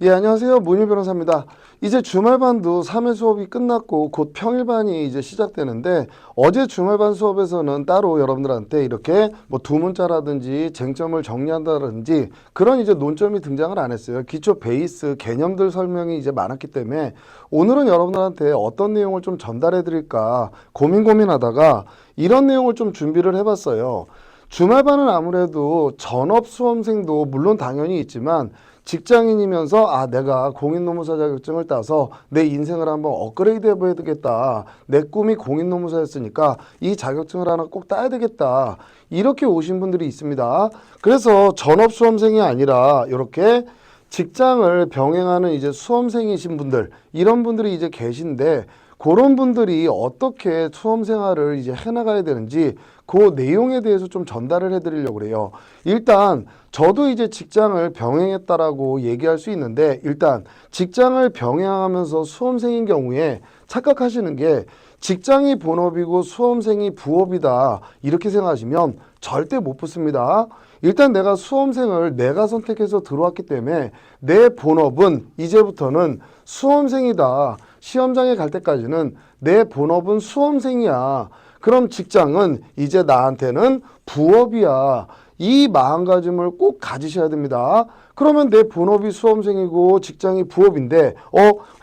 예, 안녕하세요. 문일 변호사입니다. 이제 주말반도 3회 수업이 끝났고 곧 평일반이 이제 시작되는데 어제 주말반 수업에서는 따로 여러분들한테 이렇게 뭐 두문자라든지 쟁점을 정리한다든지 그런 이제 논점이 등장을 안 했어요. 기초 베이스 개념들 설명이 이제 많았기 때문에 오늘은 여러분들한테 어떤 내용을 좀 전달해 드릴까 고민하다가 이런 내용을 좀 준비를 해봤어요. 주말반은 아무래도 전업 수험생도 물론 당연히 있지만 직장인이면서 내가 공인노무사 자격증을 따서 내 인생을 한번 업그레이드 해봐야 되겠다. 내 꿈이 공인노무사였으니까 이 자격증을 하나 꼭 따야 되겠다. 이렇게 오신 분들이 있습니다. 그래서 전업 수험생이 아니라 이렇게 직장을 병행하는 이제 수험생이신 분들, 이런 분들이 이제 계신데 그런 분들이 어떻게 수험 생활을 이제 해나가야 되는지 그 내용에 대해서 좀 전달을 해드리려고 그래요. 일단 저도 이제 직장을 병행했다라고 얘기할 수 있는데 일단 직장을 병행하면서 수험생인 경우에 착각하시는 게 직장이 본업이고 수험생이 부업이다 이렇게 생각하시면 절대 못 붙습니다. 일단 내가 수험생을 내가 선택해서 들어왔기 때문에 내 본업은 이제부터는 수험생이다. 시험장에 갈 때까지는 내 본업은 수험생이야. 그럼 직장은 이제 나한테는 부업이야. 이 마음가짐을 꼭 가지셔야 됩니다. 그러면 내 본업이 수험생이고 직장이 부업인데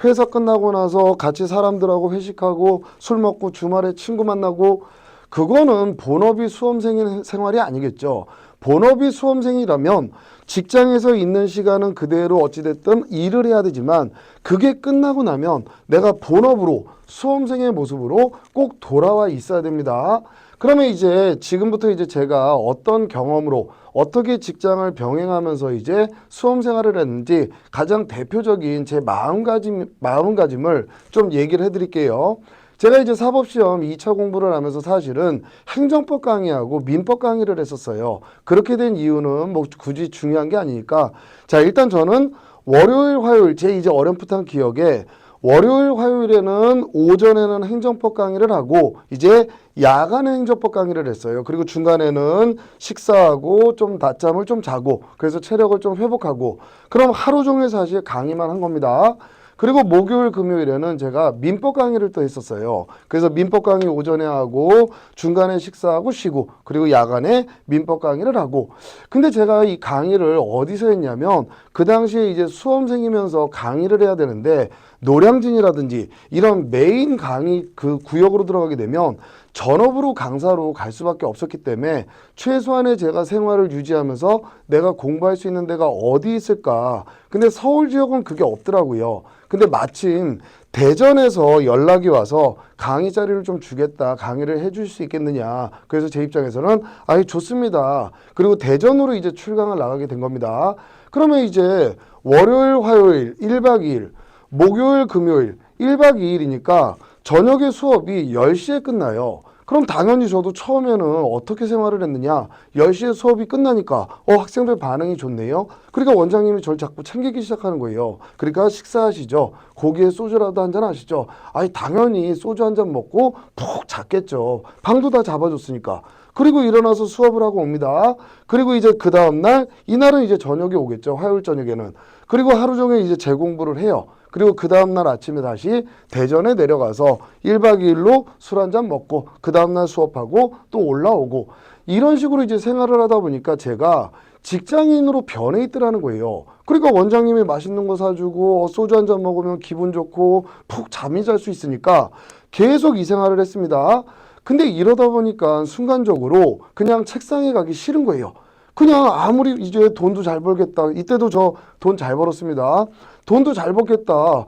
회사 끝나고 나서 같이 사람들하고 회식하고 술 먹고 주말에 친구 만나고 그거는 본업이 수험생 생활이 아니겠죠. 본업이 수험생이라면 직장에서 있는 시간은 그대로 어찌됐든 일을 해야 되지만 그게 끝나고 나면 내가 본업으로 수험생의 모습으로 꼭 돌아와 있어야 됩니다. 그러면 이제 지금부터 이제 제가 어떤 경험으로 어떻게 직장을 병행하면서 이제 수험 생활을 했는지 가장 대표적인 제 마음가짐을 좀 얘기를 해드릴게요. 제가 이제 사법시험 2차 공부를 하면서 사실은 행정법 강의하고 민법 강의를 했었어요. 그렇게 된 이유는 뭐 굳이 중요한 게 아니니까. 자, 일단 저는 월요일, 화요일, 제 이제 어렴풋한 기억에 월요일, 화요일에는 오전에는 행정법 강의를 하고 이제 야간에 행정법 강의를 했어요. 그리고 중간에는 식사하고 좀 낮잠을 좀 자고 그래서 체력을 좀 회복하고 그럼 하루 종일 사실 강의만 한 겁니다. 그리고 목요일, 금요일에는 제가 민법 강의를 또 했었어요. 그래서 민법 강의 오전에 하고 중간에 식사하고 쉬고 그리고 야간에 민법 강의를 하고 근데 제가 이 강의를 어디서 했냐면 그 당시에 이제 수험생이면서 강의를 해야 되는데 노량진이라든지 이런 메인 강의 그 구역으로 들어가게 되면 전업으로 강사로 갈 수밖에 없었기 때문에 최소한의 제가 생활을 유지하면서 내가 공부할 수 있는 데가 어디 있을까. 근데 서울 지역은 그게 없더라고요. 근데 마침 대전에서 연락이 와서 강의 자리를 좀 주겠다. 강의를 해줄 수 있겠느냐. 그래서 제 입장에서는 좋습니다. 그리고 대전으로 이제 출강을 나가게 된 겁니다. 그러면 이제 월요일, 화요일 1박 2일, 목요일, 금요일 1박 2일이니까 저녁에 수업이 10시에 끝나요. 그럼 당연히 저도 처음에는 어떻게 생활을 했느냐. 10시에 수업이 끝나니까 학생들 반응이 좋네요. 그러니까 원장님이 저를 자꾸 챙기기 시작하는 거예요. 그러니까 식사하시죠. 고기에 소주라도 한잔 하시죠. 당연히 소주 한 잔 먹고 푹 잤겠죠. 방도 다 잡아줬으니까. 그리고 일어나서 수업을 하고 옵니다. 그리고 이제 그 다음날 이날은 이제 저녁에 오겠죠. 화요일 저녁에는. 그리고 하루 종일 이제 재공부를 해요. 그리고 그 다음날 아침에 다시 대전에 내려가서 1박 2일로 술 한잔 먹고 그 다음날 수업하고 또 올라오고 이런 식으로 이제 생활을 하다 보니까 제가 직장인으로 변해 있더라는 거예요. 그러니까 원장님이 맛있는 거 사주고 소주 한잔 먹으면 기분 좋고 푹 잠이 잘 수 있으니까 계속 이 생활을 했습니다. 근데 이러다 보니까 순간적으로 그냥 책상에 가기 싫은 거예요. 그냥 아무리 이제 돈도 잘 벌겠다. 이때도 저 돈 잘 벌었습니다. 돈도 잘 벌겠다.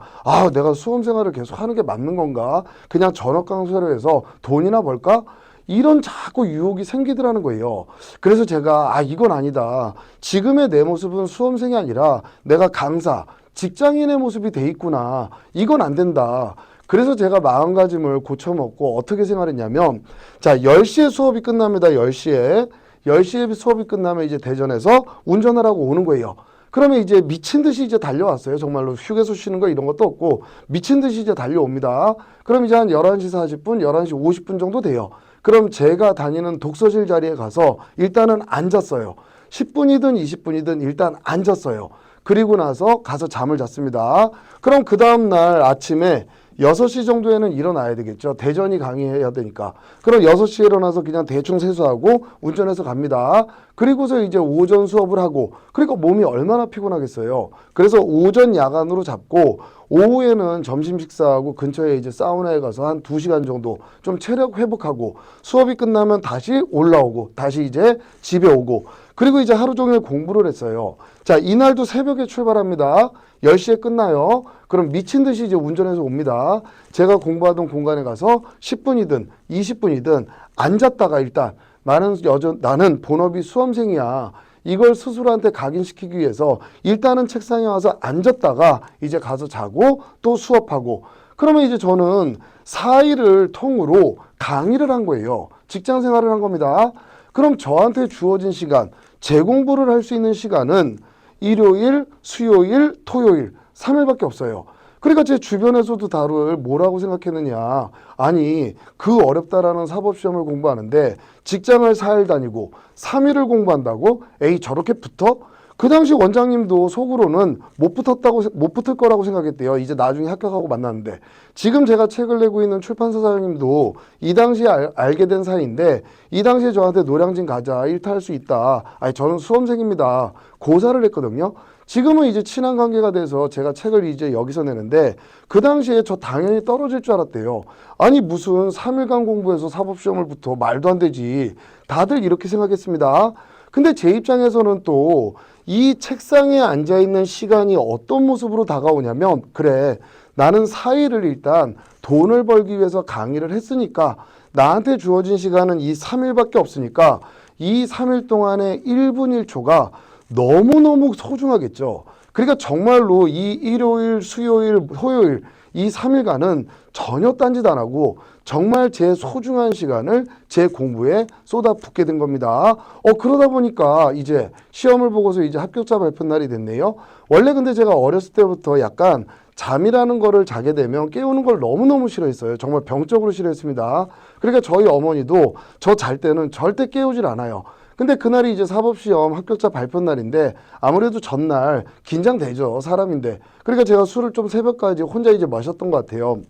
내가 수험 생활을 계속 하는 게 맞는 건가? 그냥 전업 강사로 해서 돈이나 벌까? 이런 자꾸 유혹이 생기더라는 거예요. 그래서 제가 이건 아니다. 지금의 내 모습은 수험생이 아니라 내가 강사, 직장인의 모습이 돼 있구나. 이건 안 된다. 그래서 제가 마음가짐을 고쳐먹고 어떻게 생활했냐면 자 10시에 수업이 끝납니다. 10시에. 10시에 수업이 끝나면 이제 대전에서 운전을 하고 오는 거예요. 그러면 이제 미친 듯이 이제 달려왔어요. 정말로 휴게소 쉬는 거 이런 것도 없고 미친 듯이 이제 달려옵니다. 그럼 이제 한 11시 40분, 11시 50분 정도 돼요. 그럼 제가 다니는 독서실 자리에 가서 일단은 앉았어요. 10분이든 20분이든 일단 앉았어요. 그리고 나서 가서 잠을 잤습니다. 그럼 그 다음날 아침에 6시 정도에는 일어나야 되겠죠. 대전이 강의해야 되니까. 그럼 6시에 일어나서 그냥 대충 세수하고 운전해서 갑니다. 그리고서 이제 오전 수업을 하고, 그러니까 몸이 얼마나 피곤하겠어요. 그래서 오전 야간으로 잡고 오후에는 점심 식사하고 근처에 이제 사우나에 가서 한 2시간 정도 좀 체력 회복하고, 수업이 끝나면 다시 올라오고 다시 이제 집에 오고, 그리고 이제 하루 종일 공부를 했어요. 자, 이날도 새벽에 출발합니다. 10시에 끝나요. 그럼 미친 듯이 이제 운전해서 옵니다. 제가 공부하던 공간에 가서 10분이든 20분이든 앉았다가, 일단 나는 본업이 수험생이야, 이걸 스스로한테 각인시키기 위해서 일단은 책상에 와서 앉았다가 이제 가서 자고 또 수업하고, 그러면 이제 저는 4일을 통으로 강의를 한 거예요. 직장 생활을 한 겁니다. 그럼 저한테 주어진 시간, 재공부를 할 수 있는 시간은 일요일, 수요일, 토요일 3일밖에 없어요. 그러니까 제 주변에서도 다들 뭐라고 생각했느냐. 아니, 그 어렵다라는 사법시험을 공부하는데 직장을 4일 다니고 3일을 공부한다고? 에이, 저렇게 붙어? 그 당시 원장님도 속으로는 못 붙을 거라고 생각했대요. 이제 나중에 합격하고 만났는데. 지금 제가 책을 내고 있는 출판사 사장님도 이 당시에 알게 된 사이인데, 이 당시에 저한테 노량진 가자, 일탈할 수 있다. 아니, 저는 수험생입니다. 고사를 했거든요. 지금은 이제 친한 관계가 돼서 제가 책을 이제 여기서 내는데, 그 당시에 저 당연히 떨어질 줄 알았대요. 아니, 무슨 3일간 공부해서 사법시험을 붙어? 말도 안 되지. 다들 이렇게 생각했습니다. 근데 제 입장에서는 또 이 책상에 앉아있는 시간이 어떤 모습으로 다가오냐면, 그래, 나는 4일을 일단 돈을 벌기 위해서 강의를 했으니까 나한테 주어진 시간은 이 3일밖에 없으니까 이 3일 동안의 1분 1초가 너무너무 소중하겠죠. 그러니까 정말로 이 일요일, 수요일, 토요일 이 3일간은 전혀 딴짓 안 하고 정말 제 소중한 시간을 제 공부에 쏟아붓게 된 겁니다. 그러다 보니까 이제 시험을 보고서 이제 합격자 발표 날이 됐네요. 원래 근데 제가 어렸을 때부터 약간 잠이라는 거를 자게 되면 깨우는 걸 너무너무 싫어했어요. 정말 병적으로 싫어했습니다. 그러니까 저희 어머니도 저 잘 때는 절대 깨우질 않아요. 근데 그날이 이제 사법시험 합격자 발표 날인데 아무래도 전날 긴장되죠. 사람인데. 그러니까 제가 술을 좀 새벽까지 혼자 이제 마셨던 것 같아요.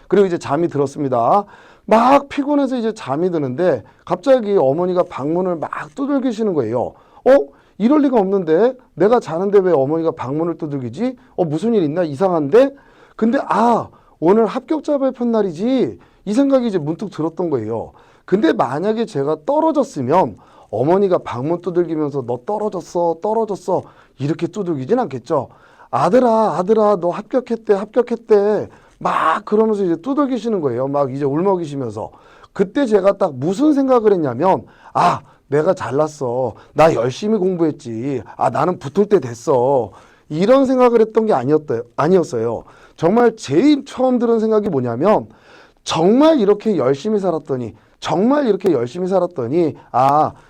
그리고 이제 잠이 들었습니다. 막 피곤해서 이제 잠이 드는데 갑자기 어머니가 방문을 막 두들기시는 거예요. 이럴 리가 없는데 내가 자는데 왜 어머니가 방문을 두들기지? 무슨 일 있나? 이상한데? 근데 오늘 합격자 발표 날이지, 이 생각이 이제 문득 들었던 거예요. 근데 만약에 제가 떨어졌으면 어머니가 방문 두들기면서 너 떨어졌어 이렇게 두들기진 않겠죠. 아들아 너 합격했대 막 그러면서 이제 두들기시는 거예요. 막 이제 울먹이시면서. 그때 제가 딱 무슨 생각을 했냐면, 내가 잘났어, 나 열심히 공부했지, 나는 붙을 때 됐어, 이런 생각을 했던 게 아니었어요. 정말 제일 처음 들은 생각이 뭐냐면, 정말 이렇게 열심히 살았더니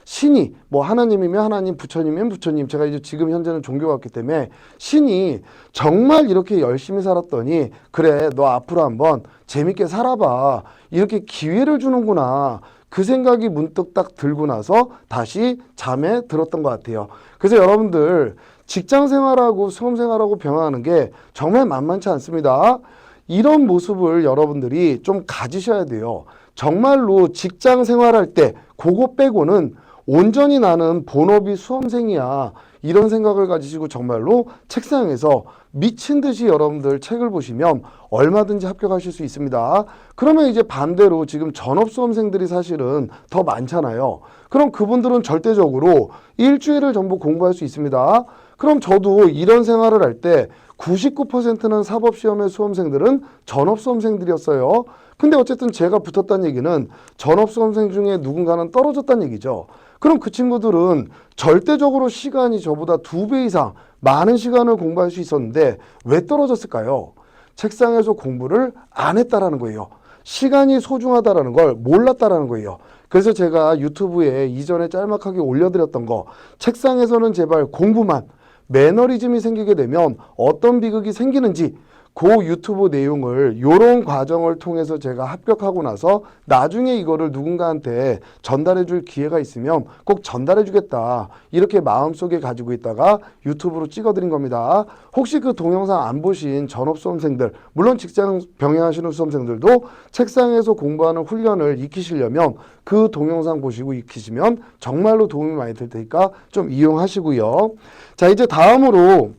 신이, 뭐 하나님이면 하나님, 부처님이면 부처님, 제가 이제 지금 현재는 종교가 없기 때문에 신이 정말 이렇게 열심히 살았더니 그래, 너 앞으로 한번 재밌게 살아봐, 이렇게 기회를 주는구나, 그 생각이 문득 딱 들고 나서 다시 잠에 들었던 것 같아요. 그래서 여러분들, 직장 생활하고 수험 생활하고 병행하는 게 정말 만만치 않습니다. 이런 모습을 여러분들이 좀 가지셔야 돼요. 정말로 직장 생활할 때 그거 빼고는 온전히 나는 본업이 수험생이야, 이런 생각을 가지시고 정말로 책상에서 미친 듯이 여러분들 책을 보시면 얼마든지 합격하실 수 있습니다. 그러면 이제 반대로 지금 전업 수험생들이 사실은 더 많잖아요. 그럼 그분들은 절대적으로 일주일을 전부 공부할 수 있습니다. 그럼 저도 이런 생활을 할 때 99%는 사법시험의 수험생들은 전업 수험생들이었어요. 근데 어쨌든 제가 붙었다는 얘기는 전업 수험생 중에 누군가는 떨어졌다는 얘기죠. 그럼 그 친구들은 절대적으로 시간이 저보다 2배 이상 많은 시간을 공부할 수 있었는데 왜 떨어졌을까요? 책상에서 공부를 안 했다라는 거예요. 시간이 소중하다라는 걸 몰랐다라는 거예요. 그래서 제가 유튜브에 이전에 짤막하게 올려드렸던 거, 책상에서는 제발 공부만, 매너리즘이 생기게 되면 어떤 비극이 생기는지, 그 유튜브 내용을 요런 과정을 통해서 제가 합격하고 나서 나중에 이거를 누군가한테 전달해 줄 기회가 있으면 꼭 전달해 주겠다. 이렇게 마음속에 가지고 있다가 유튜브로 찍어 드린 겁니다. 혹시 그 동영상 안 보신 전업 수험생들, 물론 직장 병행하시는 수험생들도 책상에서 공부하는 훈련을 익히시려면 그 동영상 보시고 익히시면 정말로 도움이 많이 될 테니까 좀 이용하시고요. 자, 이제 다음으로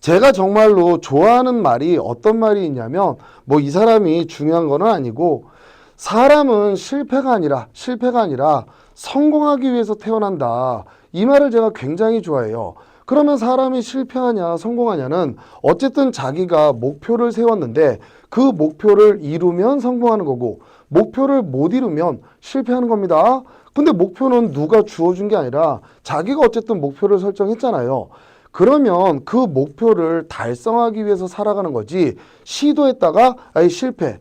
제가 정말로 좋아하는 말이 어떤 말이 있냐면 뭐 이 사람이 중요한 건 아니고 사람은 실패가 아니라 성공하기 위해서 태어난다. 이 말을 제가 굉장히 좋아해요. 그러면 사람이 실패하냐 성공하냐는 어쨌든 자기가 목표를 세웠는데 그 목표를 이루면 성공하는 거고 목표를 못 이루면 실패하는 겁니다. 근데 목표는 누가 주어준 게 아니라 자기가 어쨌든 목표를 설정했잖아요. 그러면 그 목표를 달성하기 위해서 살아가는 거지 시도했다가 아이 실패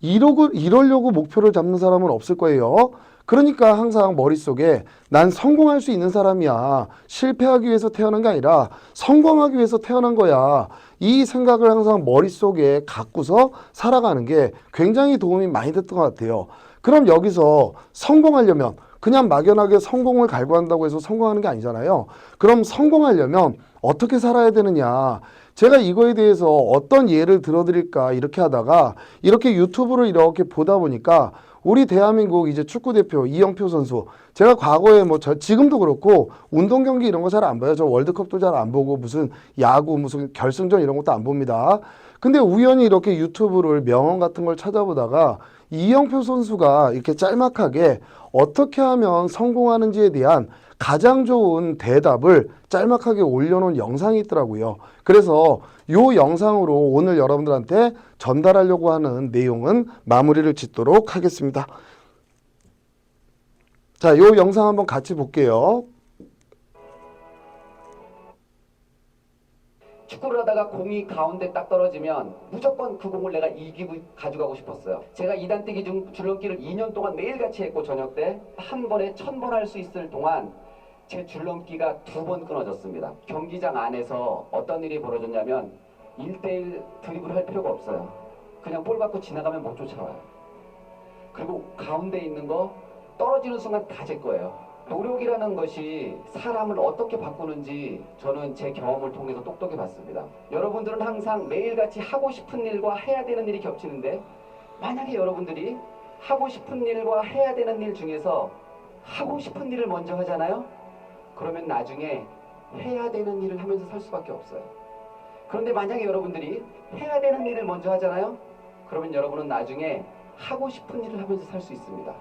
이러려고 목표를 잡는 사람은 없을 거예요. 그러니까 항상 머릿속에 난 성공할 수 있는 사람이야. 실패하기 위해서 태어난 게 아니라 성공하기 위해서 태어난 거야. 이 생각을 항상 머릿속에 갖고서 살아가는 게 굉장히 도움이 많이 됐던 것 같아요. 그럼 여기서 성공하려면 그냥 막연하게 성공을 갈구한다고 해서 성공하는 게 아니잖아요. 그럼 성공하려면 어떻게 살아야 되느냐. 제가 이거에 대해서 어떤 예를 들어드릴까 이렇게 하다가 이렇게 유튜브를 이렇게 보다 보니까 우리 대한민국 이제 축구대표 이영표 선수 제가 과거에 뭐 지금도 그렇고 운동 경기 이런 거 잘 안 봐요. 저 월드컵도 잘 안 보고 무슨 야구 무슨 결승전 이런 것도 안 봅니다. 근데 우연히 이렇게 유튜브를 명언 같은 걸 찾아보다가 이영표 선수가 이렇게 짤막하게 어떻게 하면 성공하는지에 대한 가장 좋은 대답을 짤막하게 올려놓은 영상이 있더라고요. 그래서 이 영상으로 오늘 여러분들한테 전달하려고 하는 내용은 마무리를 짓도록 하겠습니다. 자, 이 영상 한번 같이 볼게요. 축구를 하다가 공이 가운데 딱 떨어지면 무조건 그 공을 내가 이기고 가져가고 싶었어요. 제가 2단 뛰기 중 줄넘기를 2년 동안 매일같이 했고 저녁 때 한 번에 1000번 할 수 있을 동안 제 줄넘기가 2번 끊어졌습니다. 경기장 안에서 어떤 일이 벌어졌냐면 1대1 드리블 할 필요가 없어요. 그냥 볼 받고 지나가면 못 쫓아와요. 그리고 가운데 있는 거 떨어지는 순간 다 제 거예요. 노력이라는 것이 사람을 어떻게 바꾸는지 저는 제 경험을 통해서 똑똑히 봤습니다. 여러분들은 항상 매일같이 하고 싶은 일과 해야 되는 일이 겹치는데 만약에 여러분들이 하고 싶은 일과 해야 되는 일 중에서 하고 싶은 일을 먼저 하잖아요. 그러면 나중에 해야 되는 일을 하면서 살 수밖에 없어요. 그런데 만약에 여러분들이 해야 되는 일을 먼저 하잖아요. 그러면 여러분은 나중에 하고 싶은 일을 하면서 살 수 있습니다.